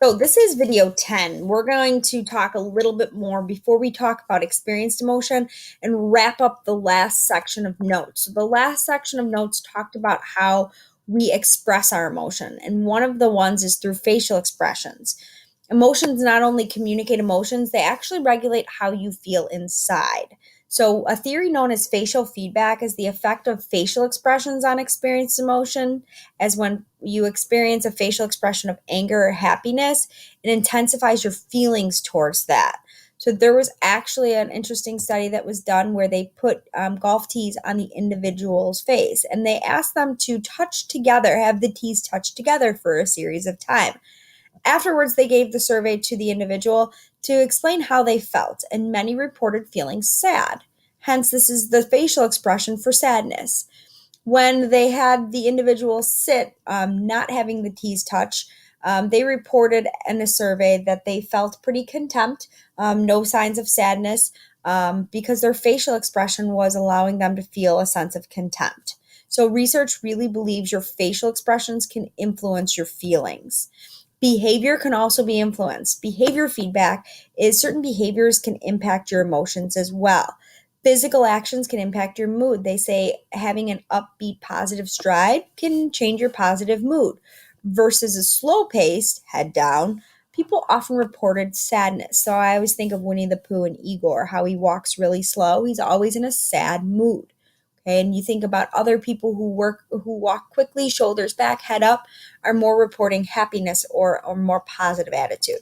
So this is video 10. We're going to talk a little bit more before we talk about experienced emotion and wrap up the last section of notes. So the last section of notes talked about how we express our emotion, and one of the ones is through facial expressions. Emotions not only communicate emotions, they actually regulate how you feel inside. So, a theory known as facial feedback is the effect of facial expressions on experienced emotion, as when you experience a facial expression of anger or happiness, it intensifies your feelings towards that. So, there was actually an interesting study that was done where they put golf tees on the individual's face and they asked them to touch together, have the tees touch together for a series of time. Afterwards, they gave the survey to the individual to explain how they felt, and many reported feeling sad. Hence, this is the facial expression for sadness. When they had the individual sit, not having the tees touch, they reported in a survey that they felt pretty contempt, no signs of sadness, because their facial expression was allowing them to feel a sense of contempt. So, research really believes your facial expressions can influence your feelings. Behavior can also be influenced. Behavior feedback is certain behaviors can impact your emotions as well. Physical actions can impact your mood. They say having an upbeat, positive stride can change your positive mood versus a slow paced, head down. People often reported sadness. So I always think of Winnie the Pooh and Igor, how he walks really slow. He's always in a sad mood. Okay, and you think about other people who walk quickly, shoulders back, head up, are more reporting happiness or more positive attitude.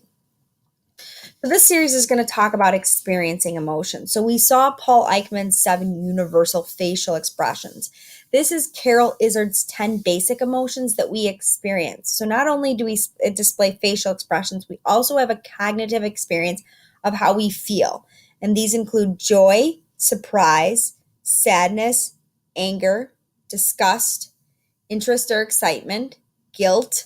So this series is going to talk about experiencing emotion. So we saw Paul Eichmann's 7 universal facial expressions. This is Carol Izard's 10 basic emotions that we experience. So not only do we display facial expressions, we also have a cognitive experience of how we feel. And these include joy, surprise, sadness, anger, disgust, interest or excitement, guilt,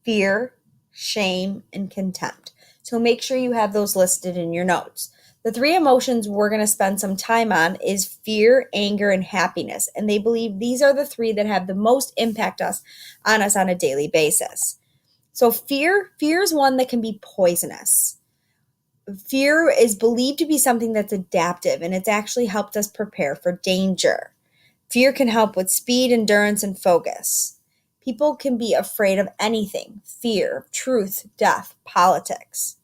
fear, shame, and contempt. So make sure you have those listed in your notes. The 3 emotions we're going to spend some time on is fear, anger, and happiness. And they believe these are the 3 that have the most impact on us on a daily basis. So fear is one that can be poisonous. Fear is believed to be something that's adaptive, and it's actually helped us prepare for danger. Fear can help with speed, endurance, and focus. People can be afraid of anything: fear, truth, death, politics.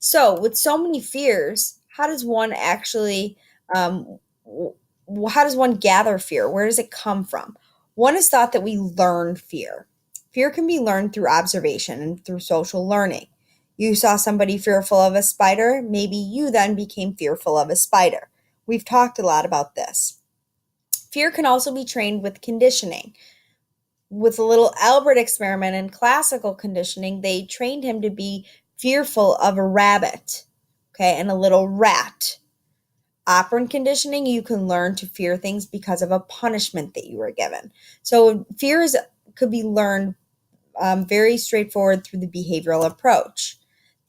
So, with so many fears, how does one actually, how does one gather fear? Where does it come from? One is thought that we learn fear. Fear can be learned through observation and through social learning. You saw somebody fearful of a spider, maybe you then became fearful of a spider. We've talked a lot about this. Fear can also be trained with conditioning. With a little Albert experiment in classical conditioning, they trained him to be fearful of a rabbit, okay, and a little rat. Operant conditioning, you can learn to fear things because of a punishment that you were given. So fears could be learned very straightforward through the behavioral approach.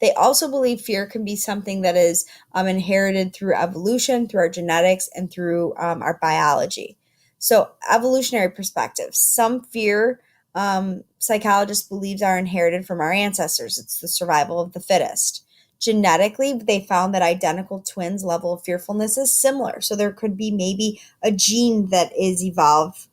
They also believe fear can be something that is inherited through evolution, through our genetics, and through our biology. So, evolutionary perspective, some fear psychologists believes are inherited from our ancestors. It's the survival of the fittest. Genetically, they found that identical twins' level of fearfulness is similar. So there could be maybe a gene that is evolved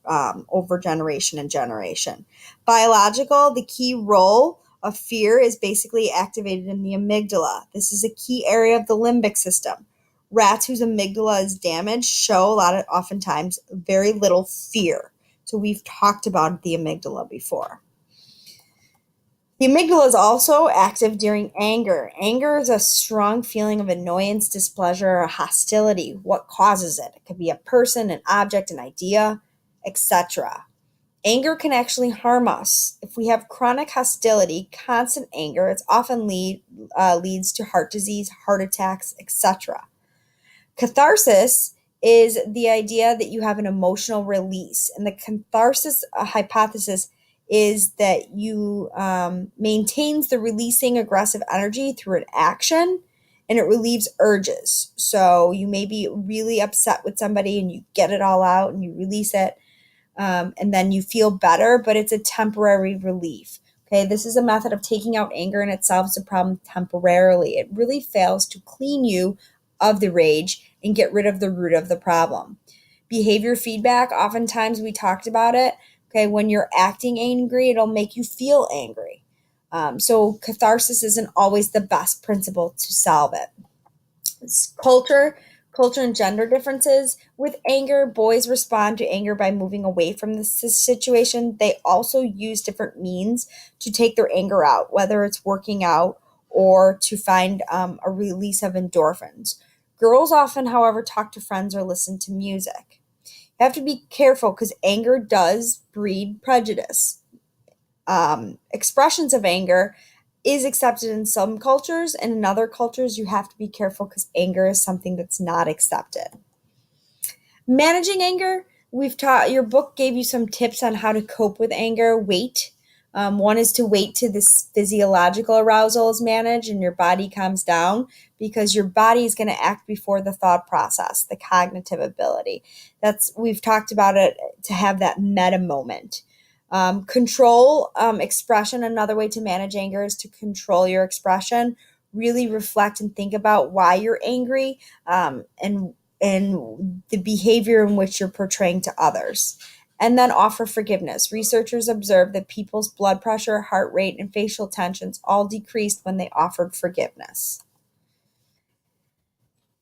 over generation and generation. Biological, the key role of fear is basically activated in the amygdala. This is a key area of the limbic system. Rats whose amygdala is damaged show oftentimes very little fear. So we've talked about the amygdala before. The amygdala is also active during anger. Anger is a strong feeling of annoyance, displeasure, or hostility. What causes it? It could be a person, an object, an idea, etc. Anger can actually harm us. If we have chronic hostility, constant anger, it's often leads to heart disease, heart attacks, etc. Catharsis is the idea that you have an emotional release. And the catharsis hypothesis is that you maintains the releasing aggressive energy through an action, and it relieves urges. So you may be really upset with somebody and you get it all out and you release it, and then you feel better, but it's a temporary relief. Okay, this is a method of taking out anger and it solves the problem temporarily. It really fails to clean you of the rage and get rid of the root of the problem. Behavior feedback, oftentimes we talked about it. Okay, when you're acting angry, it'll make you feel angry. So catharsis isn't always the best principle to solve it. Culture, culture and gender differences. With anger, boys respond to anger by moving away from the situation. They also use different means to take their anger out, whether it's working out or to find a release of endorphins. Girls often, however, talk to friends or listen to music. You have to be careful because anger does breed prejudice. Expressions of anger is accepted in some cultures, and in other cultures you have to be careful because anger is something that's not accepted. Managing anger, we've taught, your book gave you some tips on how to cope with anger. Wait. One is to wait till this physiological arousal is managed and your body calms down, because your body is going to act before the thought process, the cognitive ability. We've talked about it, to have that meta moment. Control expression. Another way to manage anger is to control your expression. Really reflect and think about why you're angry, and the behavior in which you're portraying to others. And then offer forgiveness. Researchers observed that people's blood pressure, heart rate, and facial tensions all decreased when they offered forgiveness.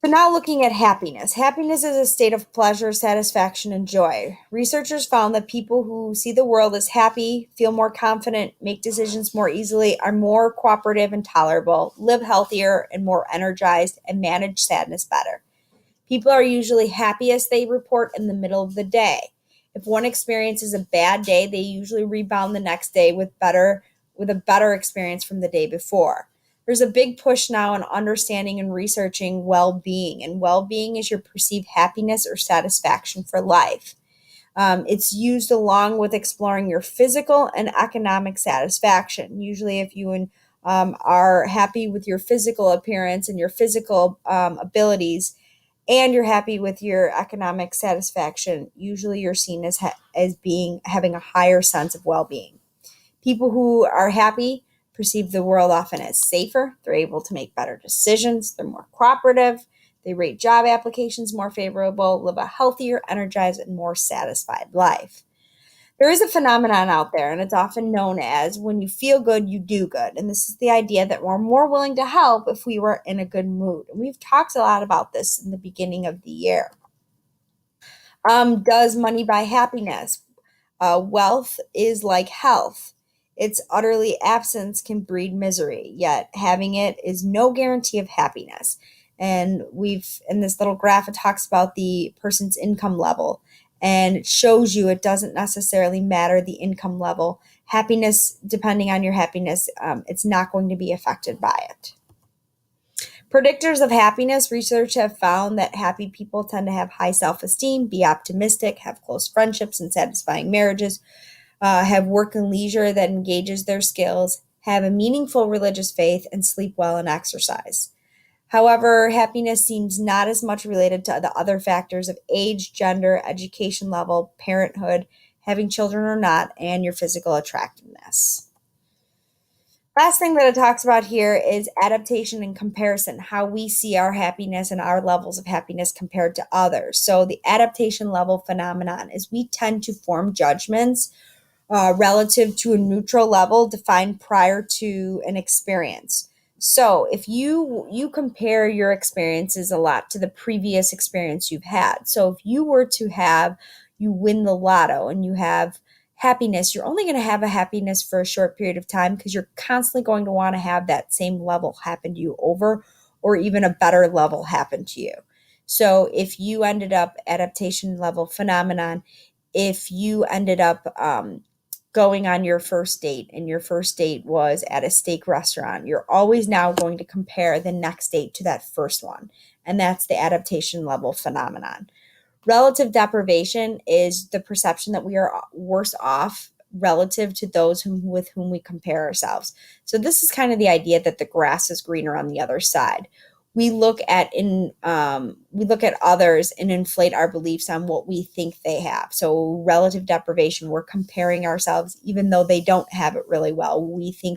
So now looking at happiness. Happiness is a state of pleasure, satisfaction, and joy. Researchers found that people who see the world as happy, feel more confident, make decisions more easily, are more cooperative and tolerable, live healthier and more energized, and manage sadness better. People are usually happiest, they report, in the middle of the day. If one experiences a bad day, they usually rebound the next day with a better experience from the day before. There's a big push now on understanding and researching well-being, and well-being is your perceived happiness or satisfaction for life. It's used along with exploring your physical and economic satisfaction. Usually, if you are happy with your physical appearance and your physical abilities, and you're happy with your economic satisfaction, usually you're seen as being having a higher sense of well-being. People who are happy perceive the world often as safer. They're able to make better decisions. They're more cooperative. They rate job applications more favorable, live a healthier, energized, and more satisfied life. There is a phenomenon out there, and it's often known as when you feel good, you do good. And this is the idea that we're more willing to help if we were in a good mood. And we've talked a lot about this in the beginning of the year. Does money buy happiness? Wealth is like health. Its utterly absence can breed misery, yet having it is no guarantee of happiness. And in this little graph, it talks about the person's income level, and it shows you it doesn't necessarily matter the income level. Happiness, depending on your happiness, it's not going to be affected by it. Predictors of happiness. Research have found that happy people tend to have high self-esteem, be optimistic, have close friendships and satisfying marriages, have work and leisure that engages their skills, have a meaningful religious faith, and sleep well and exercise. However, happiness seems not as much related to the other factors of age, gender, education level, parenthood, having children or not, and your physical attractiveness. Last thing that it talks about here is adaptation and comparison, how we see our happiness and our levels of happiness compared to others. So the adaptation level phenomenon is we tend to form judgments relative to a neutral level defined prior to an experience. So if you compare your experiences a lot to the previous experience you've had. So if you were to you win the lotto and you have happiness, you're only going to have a happiness for a short period of time because you're constantly going to want to have that same level happen to you over, or even a better level happen to you. So if you ended up adaptation level phenomenon, if you ended up going on your first date and your first date was at a steak restaurant, you're always now going to compare the next date to that first one. And that's the adaptation level phenomenon. Relative deprivation is the perception that we are worse off relative to those with whom we compare ourselves. So this is kind of the idea that the grass is greener on the other side. we look at others and inflate our beliefs on what we think they have. So relative deprivation, we're comparing ourselves even though they don't have it really well. We think